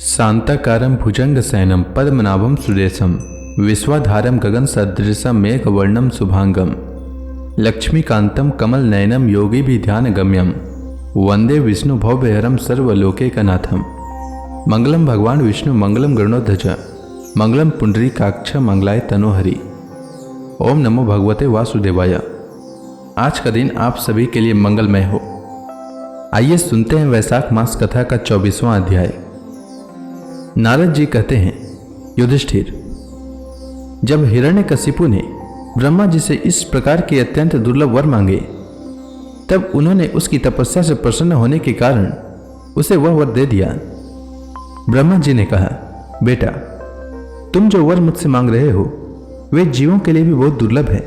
शांताकारं भुजंगशयनं पद्मनाभं सुरेशं विश्वाधारं गगनसदृशं मेघवर्णं शुभांगं लक्ष्मीकान्तं कमलनयनं योगिभिध्यानगम्यं वंदे विष्णु भवभयहरं सर्वलोकैकनाथं। मंगलम भगवान विष्णु मंगलम गरुणध्वज मंगलम पुंडरीकाक्ष मंगलाय तनोहरि। ओम नमो भगवते वासुदेवाय। आज का दिन आप सभी के लिए मंगलमय हो। आइए सुनते हैं वैशाख मास कथा का 24वां अध्याय। नारद जी कहते हैं, युधिष्ठिर, जब हिरण्यकशिपु ने ब्रह्मा जी से इस प्रकार के अत्यंत दुर्लभ वर मांगे, तब उन्होंने उसकी तपस्या से प्रसन्न होने के कारण उसे वह वर दे दिया। ब्रह्मा जी ने कहा, बेटा, तुम जो वर मुझसे मांग रहे हो वे जीवों के लिए भी बहुत दुर्लभ है,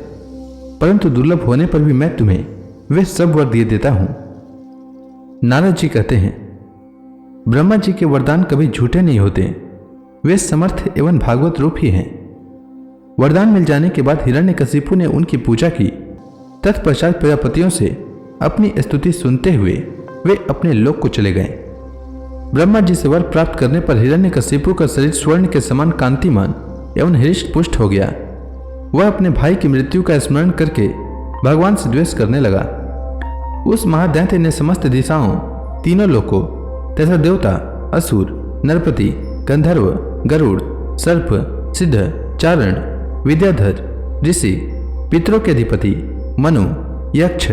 परंतु दुर्लभ होने पर भी मैं तुम्हें वे सब वर दे देता हूं। नारद जी कहते हैं, ब्रह्मा जी के वरदान कभी झूठे नहीं होते, वे समर्थ एवं भागवत रूप ही हैं। वरदान मिल जाने के बाद हिरण्यकशिपु ने उनकी पूजा की। तत्पश्चात प्रजापतियों से अपनी स्तुति सुनते हुए वे अपने लोक को चले गए। ब्रह्मा जी से वर प्राप्त करने पर हिरण्यकशिपु का शरीर स्वर्ण के समान कांतिमान एवं हृष्ट पुष्ट हो गया। वह अपने भाई की मृत्यु का स्मरण करके भगवान से द्वेष करने लगा। उस महादैत्य ने समस्त दिशाओं, तीनों लोकों तथा देवता, असुर, नरपति, गंधर्व, गरुड़, सर्प, सिद्ध, चारण, विद्याधर, ऋषि, पितरों के अधिपति, मनु, यक्ष,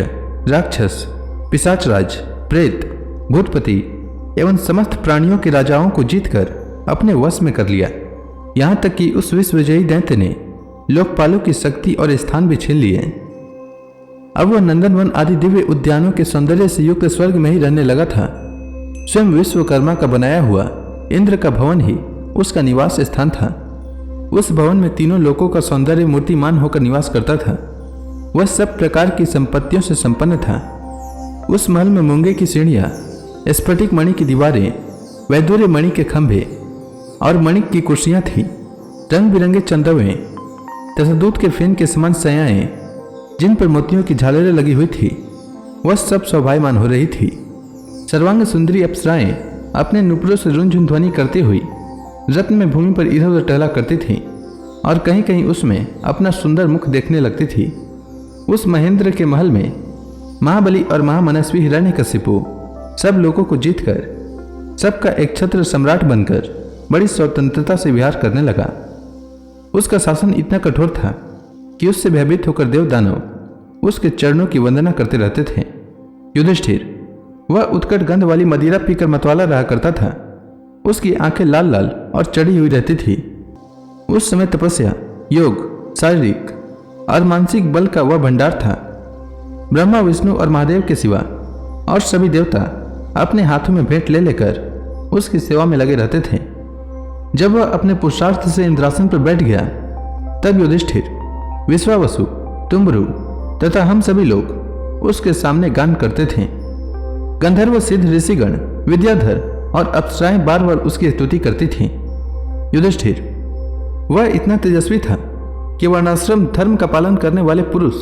राक्षस, पिशाचराज, प्रेत, भूतपति एवं समस्त प्राणियों के राजाओं को जीतकर अपने वश में कर लिया। यहाँ तक कि उस विश्वविजयी दैत्य ने लोकपालों की शक्ति और स्थान भी छीन लिए। अब वह नंदनवन आदि दिव्य उद्यानों के सौंदर्य से युक्त स्वर्ग में ही रहने लगा था। स्वयं विश्वकर्मा का बनाया हुआ इंद्र का भवन ही उसका निवास स्थान था। उस भवन में तीनों लोकों का सौंदर्य मूर्तिमान होकर निवास करता था। वह सब प्रकार की संपत्तियों से संपन्न था। उस महल में मूंगे की सीढ़ियां, स्फटिक मणि की दीवारें, वैदूर्य मणि के खंभे और मणिक की कुर्सियां थीं। रंग बिरंगे चंदवे तथा दूध के फेन के समान सयाएं, जिन पर मोतियों की झालरें लगी हुई थी, वह सब शोभायमान हो रही थी। सर्वांग सुंदरी अप्सराएं अपने नुपुरों से रुंझुन ध्वनि करती हुई रत्न में भूमि पर इधर उधर टहला करती थीं और कहीं कहीं उसमें अपना सुंदर मुख देखने लगती थी। उस महेंद्र के महल में महाबली और महामनस्वी हिरण्यकशिपु सब लोगों को जीतकर सबका एक छत्र सम्राट बनकर बड़ी स्वतंत्रता से विहार करने लगा। उसका शासन इतना कठोर था कि उससे भयभीत होकर देव दानव उसके चरणों की वंदना करते रहते थे। युधिष्ठिर, वह उत्कट गंध वाली मदिरा पीकर मतवाला रहा करता था। उसकी आंखें लाल लाल और चढ़ी हुई रहती थी। उस समय तपस्या, योग, शारीरिक और मानसिक बल का वह भंडार था। ब्रह्मा, विष्णु और महादेव के सिवा और सभी देवता अपने हाथों में भेंट ले लेकर उसकी सेवा में लगे रहते थे। जब वह अपने पुरुषार्थ से इंद्रासन पर बैठ गया, तब युधिष्ठिर, विश्वावसु, तुम्बरु तथा हम सभी लोग उसके सामने गान करते थे। गंधर्व, सिद्ध, ऋषिगण, विद्याधर और अप्सराएं बार बार उसकी स्तुति करती थीं। युधिष्ठिर, वह इतना तेजस्वी था कि वर्णाश्रम धर्म का पालन करने वाले पुरुष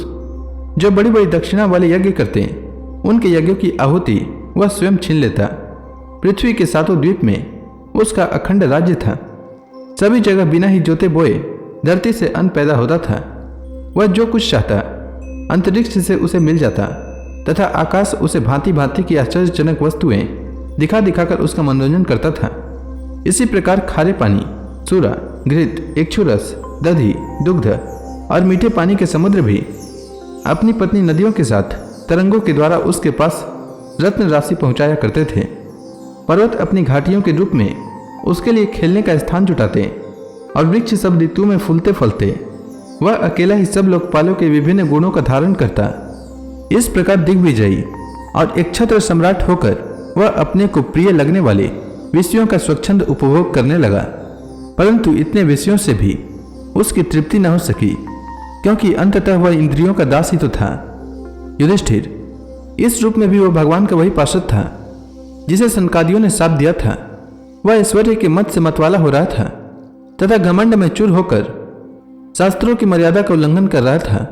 जो बड़ी बड़ी दक्षिणा वाले यज्ञ करते, उनके यज्ञों की आहुति वह स्वयं छीन लेता। पृथ्वी के सातों द्वीप में उसका अखंड राज्य था। सभी जगह बिना ही जोते बोए धरती से अन्न पैदा होता था। वह जो कुछ चाहता अंतरिक्ष से उसे मिल जाता तथा आकाश उसे भांति भांति की आश्चर्यजनक वस्तुएं दिखा दिखाकर उसका मनोरंजन करता था। इसी प्रकार खारे पानी, सूरा, घृत, इक्षुरस, दधि, दुग्ध और मीठे पानी के समुद्र भी अपनी पत्नी नदियों के साथ तरंगों के द्वारा उसके पास रत्न राशि पहुंचाया करते थे। पर्वत अपनी घाटियों के रूप में उसके लिए खेलने का स्थान जुटाते और वृक्ष सब ऋतु में फूलते फलते। वह अकेला ही सब लोकपालों के विभिन्न गुणों का धारण करता। इस प्रकार दिग्विजयी और एक छत्र सम्राट होकर वह अपने को प्रिय लगने वाले विषयों का स्वच्छंद उपभोग करने लगा। परंतु इतने विषयों से भी उसकी तृप्ति न हो सकी, क्योंकि अंततः वह इंद्रियों का दास ही तो था। युधिष्ठिर, इस रूप में भी वह भगवान का वही पार्षद था जिसे सनकादियों ने साथ दिया था। वह ऐश्वर्य के मत से मतवाला हो रहा था तथा घमंड में चूर होकर शास्त्रों की मर्यादा का उल्लंघन कर रहा था।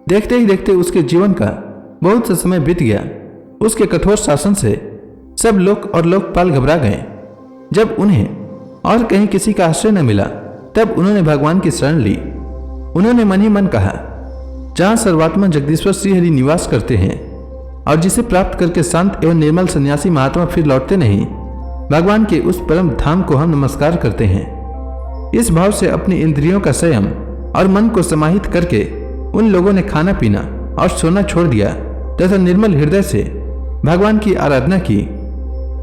देखते ही देखते उसके जीवन का बहुत सा समय बीत गया। उसके कठोर शासन से सब लोक और लोकपाल घबरा गए। जब उन्हें और कहीं किसी का आश्रय न मिला, तब उन्होंने भगवान की शरण ली। उन्होंने मन ही मन कहा, जहां सर्वात्मा जगदीश्वर श्रीहरि निवास करते हैं और जिसे प्राप्त करके शांत एवं निर्मल सन्यासी महात्मा फिर लौटते नहीं, भगवान के उस परम धाम को हम नमस्कार करते हैं। इस भाव से अपनी इंद्रियों का संयम और मन को समाहित करके उन लोगों ने खाना पीना और सोना छोड़ दिया तथा निर्मल हृदय से भगवान की आराधना की।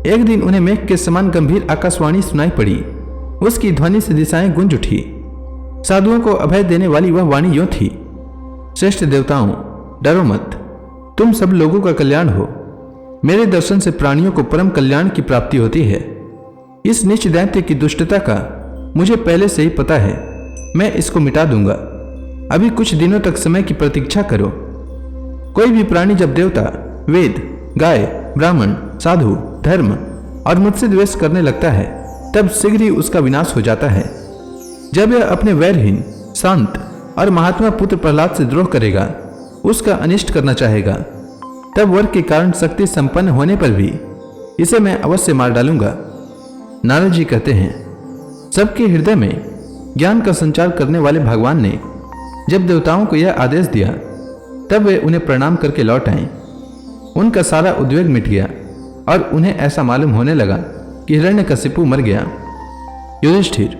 एक दिन उन्हें मेघ के समान गंभीर आकाशवाणी सुनाई पड़ी। उसकी ध्वनि से दिशाएं गूंज उठी। साधुओं को अभय देने वाली वह वाणी यूं थी, श्रेष्ठ देवताओं, डरो मत, तुम सब लोगों का कल्याण हो। मेरे दर्शन से प्राणियों को परम कल्याण की प्राप्ति होती है। इस नीच दैत्य की दुष्टता का मुझे पहले से ही पता है, मैं इसको मिटा दूंगा। अभी कुछ दिनों तक समय की प्रतीक्षा करो। कोई भी प्राणी जब देवता, वेद, गाय, ब्राह्मण, साधु, धर्म और मुझसे द्वेष करने लगता है, तब शीघ्र ही उसका विनाश हो जाता है। जब यह अपने वैरहीन, शांत और महात्मा पुत्र प्रहलाद से द्रोह करेगा, उसका अनिष्ट करना चाहेगा, तब वर के कारण शक्ति संपन्न होने पर भी इसे मैं अवश्य मार डालूंगा। नारद जी कहते हैं, सबके हृदय में ज्ञान का संचार करने वाले भगवान ने जब देवताओं को यह आदेश दिया, तब वे उन्हें प्रणाम करके लौट आए। उनका सारा उद्वेग मिट गया और उन्हें ऐसा मालूम होने लगा कि हिरण्यकशिपु मर गया। युधिष्ठिर,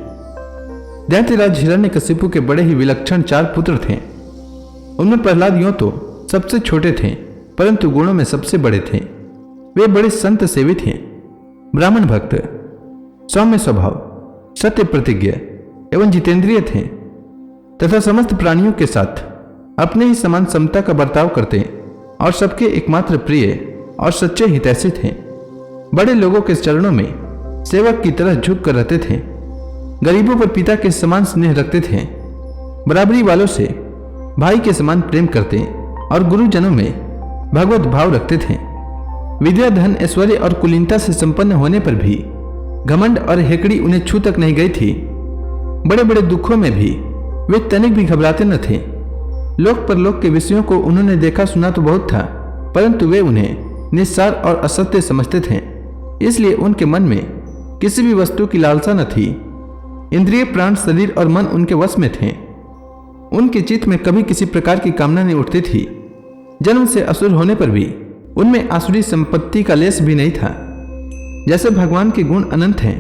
दैत्यराज हिरण्यकशिपु के बड़े ही विलक्षण 4 पुत्र थे। उनमें प्रहलाद यों तो सबसे छोटे थे, परंतु गुणों में सबसे बड़े थे। वे बड़े संत सेवी थे, ब्राह्मण भक्त, सौम्य स्वभाव, सत्य प्रतिज्ञ एवं जितेंद्रिय थे तथा समस्त प्राणियों के साथ अपने ही समान समता का बर्ताव करते और सबके एकमात्र प्रिय और सच्चे हितैषी थे। बड़े लोगों के चरणों में सेवक की तरह झुक कर रहते थे। गरीबों पर पिता के समान स्नेह रखते थे। बराबरी वालों से भाई के समान प्रेम करते और गुरुजनों में भगवत भाव रखते थे। विद्या, धन, ऐश्वर्य और कुलीनता से संपन्न होने पर भी घमंड और हेकड़ी उन्हें छू तक नहीं गई थी। बड़े बड़े दुखों में भी वे तनिक भी घबराते न थे। लोक परलोक के विषयों को उन्होंने देखा सुना तो बहुत था, परंतु वे उन्हें निस्सार और असत्य समझते थे। इसलिए उनके मन में किसी भी वस्तु की लालसा न थी। इंद्रिय, प्राण, शरीर और मन उनके वश में थे। उनके चित्त में कभी किसी प्रकार की कामना नहीं उठती थी। जन्म से असुर होने पर भी उनमें आसुरी संपत्ति का लेस भी नहीं था। जैसे भगवान के गुण अनंत हैं,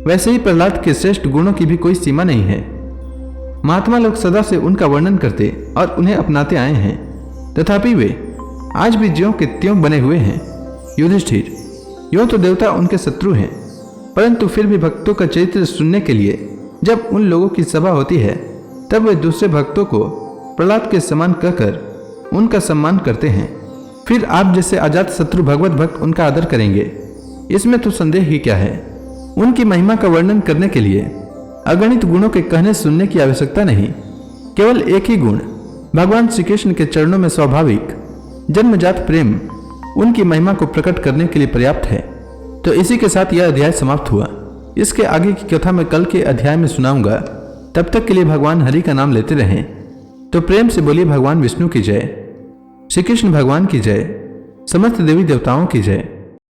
वैसे ही प्रहलाद के श्रेष्ठ गुणों की भी कोई सीमा नहीं है। महात्मा लोग सदा से उनका वर्णन करते और उन्हें अपनाते आए हैं, तथापि वे आज भी ज्यों के त्यों बने हुए हैं। युधिष्ठिर, यूं तो देवता उनके शत्रु हैं, परंतु फिर भी भक्तों का चरित्र सुनने के लिए जब उन लोगों की सभा होती है, तब वे दूसरे भक्तों को प्रहलाद के समान कहकर उनका सम्मान करते हैं। फिर आप जैसे अजात शत्रु भगवत भक्त उनका आदर करेंगे, इसमें तो संदेह ही क्या है। उनकी महिमा का वर्णन करने के लिए अगणित गुणों के कहने सुनने की आवश्यकता नहीं। केवल एक ही गुण, भगवान श्री कृष्ण के चरणों में स्वाभाविक जन्मजात प्रेम उनकी महिमा को प्रकट करने के लिए पर्याप्त है। तो इसी के साथ यह अध्याय समाप्त हुआ। इसके आगे की कथा मैं कल के अध्याय में सुनाऊंगा। तब तक के लिए भगवान हरि का नाम लेते रहें। तो प्रेम से बोलिए भगवान विष्णु की जय, श्री कृष्ण भगवान की जय, समस्त देवी देवताओं की जय।